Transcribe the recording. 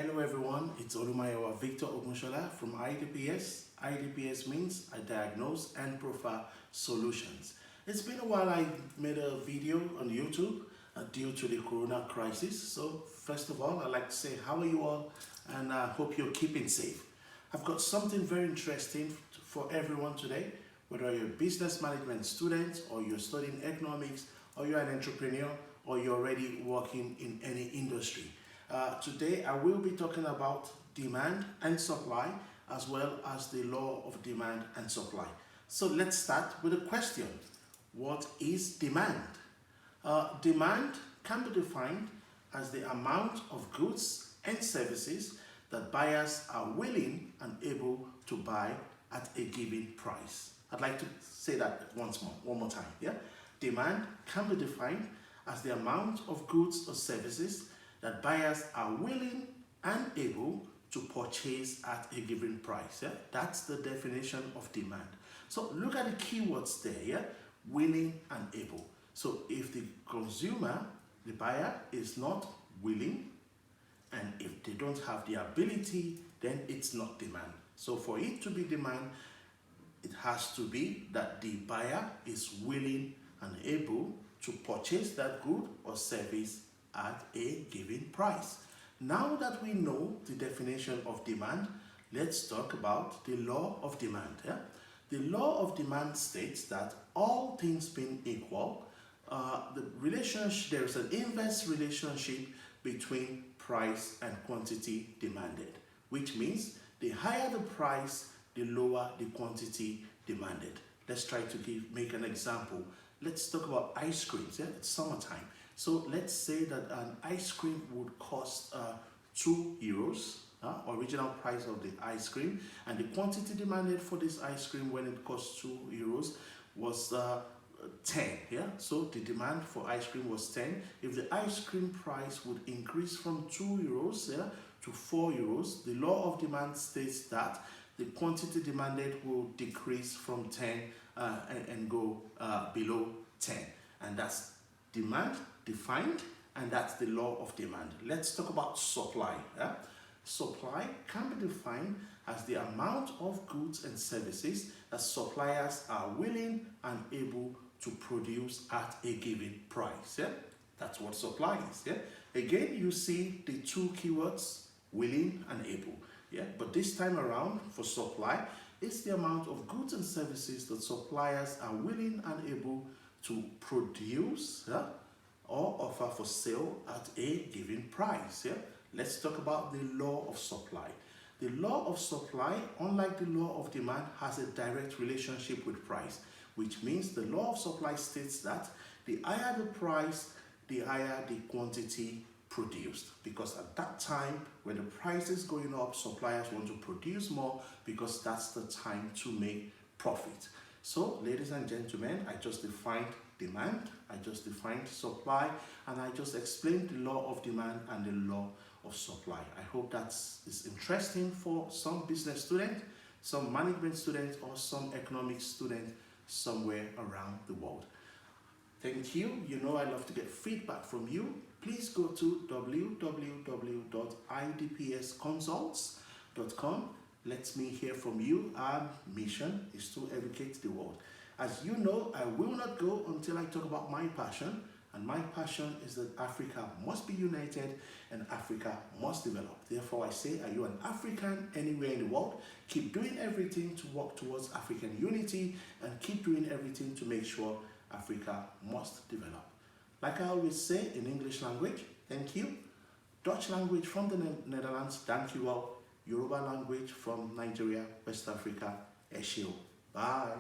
Hello everyone, it's Olumayowa Victor Ogunshola from IDPS. IDPS means I diagnose and profile solutions. It's been a while I made a video on YouTube due to the corona crisis. So first of all, I'd like to say how are you all, and I hope you're keeping safe. I've got something very interesting for everyone today, whether you're a business management student or you're studying economics or you're an entrepreneur or you're already working in any industry. Today I will be talking about demand and supply as well as the law of demand and supply. So let's start with a question. What is demand? Demand can be defined as the amount of goods and services that buyers are willing and able to buy at a given price. I'd like to say that one more time. Yeah? Demand can be defined as the amount of goods or services that buyers are willing and able to purchase at a given price. Yeah? That's the definition of demand. So look at the keywords there, yeah? Willing and able. So if the consumer, the buyer, is not willing, and if they don't have the ability, then it's not demand. So for it to be demand, it has to be that the buyer is willing and able to purchase that good or service at a given price. Now that we know the definition of demand, let's talk about the law of demand. Yeah? The law of demand states that all things being equal, there is an inverse relationship between price and quantity demanded, which means the higher the price, the lower the quantity demanded. Let's try to make an example. Let's talk about ice creams. Yeah? It's summertime. So let's say that an ice cream would cost €2, original price of the ice cream, and the quantity demanded for this ice cream when it cost €2 was 10. Yeah, so the demand for ice cream was 10. If the ice cream price would increase from €2 to €4, the law of demand states that the quantity demanded will decrease from 10 and go below 10, and that's demand defined, and that's the law of demand. Let's talk about supply. Yeah? Supply can be defined as the amount of goods and services that suppliers are willing and able to produce at a given price. Yeah? That's what supply is. Yeah? Again, you see the two keywords, willing and able. Yeah? But this time around, for supply, it's the amount of goods and services that suppliers are willing and able to produce, yeah, or offer for sale at a given price. Yeah? Let's talk about the law of supply. The law of supply, unlike the law of demand, has a direct relationship with price, which means the law of supply states that the higher the price, the higher the quantity produced, because at that time when the price is going up, suppliers want to produce more because that's the time to make profit. So ladies and gentlemen, I just defined demand, I just defined supply, and I just explained the law of demand and the law of supply. I hope that is interesting for some business student, some management student, or some economics student somewhere around the world. Thank you. You know I love to get feedback from you. Please go to www.idpsconsults.com. Let me hear from you. Our mission is to educate the world. As you know, I will not go until I talk about my passion. And my passion is that Africa must be united and Africa must develop. Therefore, I say, are you an African anywhere in the world? Keep doing everything to work towards African unity, and keep doing everything to make sure Africa must develop. Like I always say in English language, thank you. Dutch language from the Netherlands, thank you all. Yoruba language from Nigeria, West Africa, Eshio. Bye.